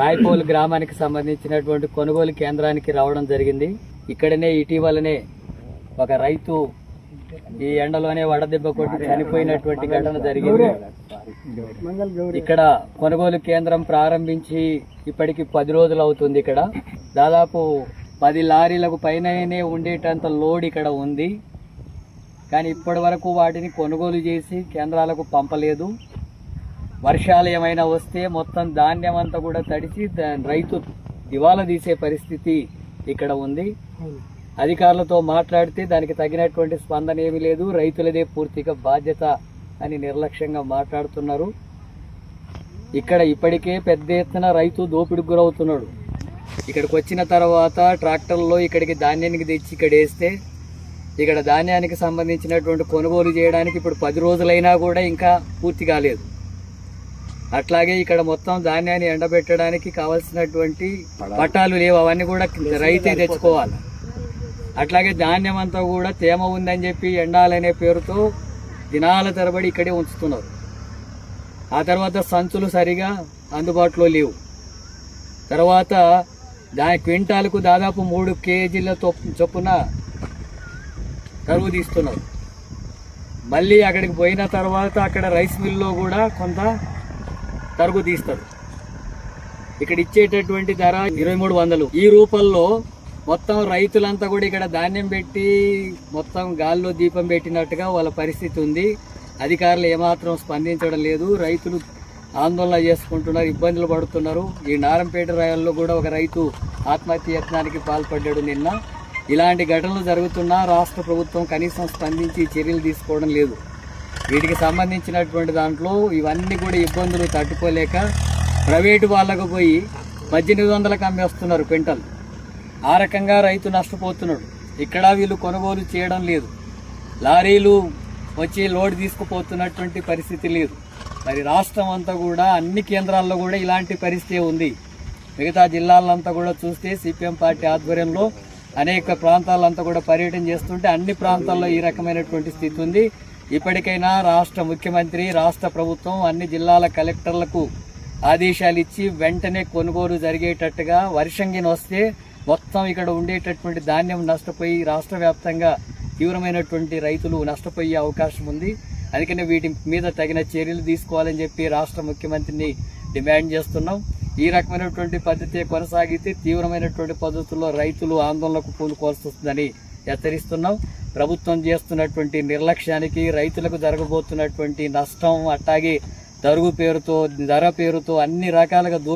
రాయపోల్ గ్రామానికి సంబంధించినటువంటి కొనుగోలు కేంద్రానికి రావడం జరిగింది. ఇక్కడనే ఇటీవలనే ఒక రైతు ఈ ఎండలోనే వడదెబ్బ కొట్టి చనిపోయినటువంటి ఘటన జరిగింది. ఇక్కడ కొనుగోలు కేంద్రం ప్రారంభించి ఇప్పటికి 10 రోజులు అవుతుంది. ఇక్కడ దాదాపు 10 లారీలకు పైననే ఉండేటంత లోడ్ ఇక్కడ ఉంది. కానీ ఇప్పటి వరకు వాటిని కొనుగోలు చేసి కేంద్రాలకు పంపలేదు. వర్షాలు ఏమైనా వస్తే మొత్తం ధాన్యం అంతా కూడా తడిచి రైతు దివాలా తీసే పరిస్థితి ఇక్కడ ఉంది. అధికారులతో మాట్లాడితే దానికి తగినటువంటి స్పందన ఏమీ లేదు. రైతులదే పూర్తిగా బాధ్యత అని నిర్లక్ష్యంగా మాట్లాడుతున్నారు. ఇక్కడ ఇప్పటికే పెద్ద ఎత్తున రైతు దోపిడికి గురవుతున్నాడు. ఇక్కడికి వచ్చిన తర్వాత ట్రాక్టర్లో ఇక్కడికి ధాన్యానికి తెచ్చి ఇక్కడ వేస్తే ఇక్కడ ధాన్యానికి సంబంధించినటువంటి కొనుగోలు చేయడానికి ఇప్పుడు 10 రోజులైనా కూడా ఇంకా పూర్తి కాలేదు. అట్లాగే ఇక్కడ మొత్తం ధాన్యాన్ని ఎండబెట్టడానికి కావాల్సినటువంటి పట్టాలు లేవు, అవన్నీ కూడా రైతే తెచ్చుకోవాలి. అట్లాగే ధాన్యం అంతా కూడా తేమ ఉందని చెప్పి ఎండాలనే పేరుతో దినాల తరబడి ఇక్కడే ఉంచుతున్నారు. ఆ తర్వాత సంచులు సరిగా అందుబాటులో లేవు. తర్వాత క్వింటాలకు దాదాపు 3 కేజీల చొప్పున కరువు తీస్తున్నారు. మళ్ళీ అక్కడికి పోయిన తర్వాత అక్కడ రైస్ మిల్లో కూడా కొంత తరుగు తీస్తారు. ఇక్కడ ఇచ్చేటటువంటి ధర 2300. ఈ రూపంలో మొత్తం రైతులంతా కూడా ఇక్కడ ధాన్యం పెట్టి మొత్తం గాల్లో దీపం పెట్టినట్టుగా వాళ్ళ పరిస్థితి ఉంది. అధికారులు ఏమాత్రం స్పందించడం లేదు. రైతులు ఆందోళన చేసుకుంటున్నారు, ఇబ్బందులు పడుతున్నారు. ఈ నారంపేట రాయల్లో కూడా ఒక రైతు ఆత్మహత్య యత్నానికి పాల్పడ్డాడు నిన్న. ఇలాంటి ఘటనలు జరుగుతున్నా రాష్ట్ర ప్రభుత్వం కనీసం స్పందించి చర్యలు తీసుకోవడం లేదు. వీటికి సంబంధించినటువంటి దాంట్లో ఇవన్నీ కూడా ఇబ్బందులు తట్టుకోలేక ప్రైవేటు వాళ్ళకు పోయి 1800లకు అమ్మేస్తున్నారు క్వింటల్. ఆ రకంగా రైతు నష్టపోతున్నాడు. ఇక్కడ వీళ్ళు కొనుగోలు చేయడం లేదు. లారీలు వచ్చి లోడ్ తీసుకుపోతున్నటువంటి పరిస్థితి లేదు. మరి రాష్ట్రం అంతా కూడా అన్ని కేంద్రాల్లో కూడా ఇలాంటి పరిస్థితి ఉంది. మిగతా జిల్లాలంతా కూడా చూస్తే సిపిఎం పార్టీ ఆధ్వర్యంలో అనేక ప్రాంతాలంతా కూడా పర్యటన చేస్తుంటే అన్ని ప్రాంతాల్లో ఈ రకమైనటువంటి స్థితి ఉంది. ఇప్పటికైనా రాష్ట్ర ముఖ్యమంత్రి, రాష్ట్ర ప్రభుత్వం అన్ని జిల్లాల కలెక్టర్లకు ఆదేశాలు ఇచ్చి వెంటనే కొనుగోలు జరిగేటట్టుగా, వర్షం గిన వస్తే మొత్తం ఇక్కడ ఉండేటటువంటి ధాన్యం నష్టపోయి రాష్ట్ర వ్యాప్తంగా తీవ్రమైనటువంటి రైతులు నష్టపోయే అవకాశం ఉంది. అందుకనే వీటి మీద తగిన చర్యలు తీసుకోవాలని చెప్పి రాష్ట్ర ముఖ్యమంత్రిని డిమాండ్ చేస్తున్నాం. ఈ రకమైనటువంటి పద్ధతి కొనసాగితే తీవ్రమైనటువంటి పద్ధతుల్లో రైతులు ఆందోళనకు పూనుకోవాల్సి వస్తుందని హెచ్చరిస్తున్నాం. ప్రభుత్వం చేస్తున్నటువంటి నిర్లక్ష్యానికి రైతులకు జరగబోతున్నటువంటి నష్టం, అట్లాగే తరుగు పేరుతో, ధర పేరుతో అన్ని రకాలుగా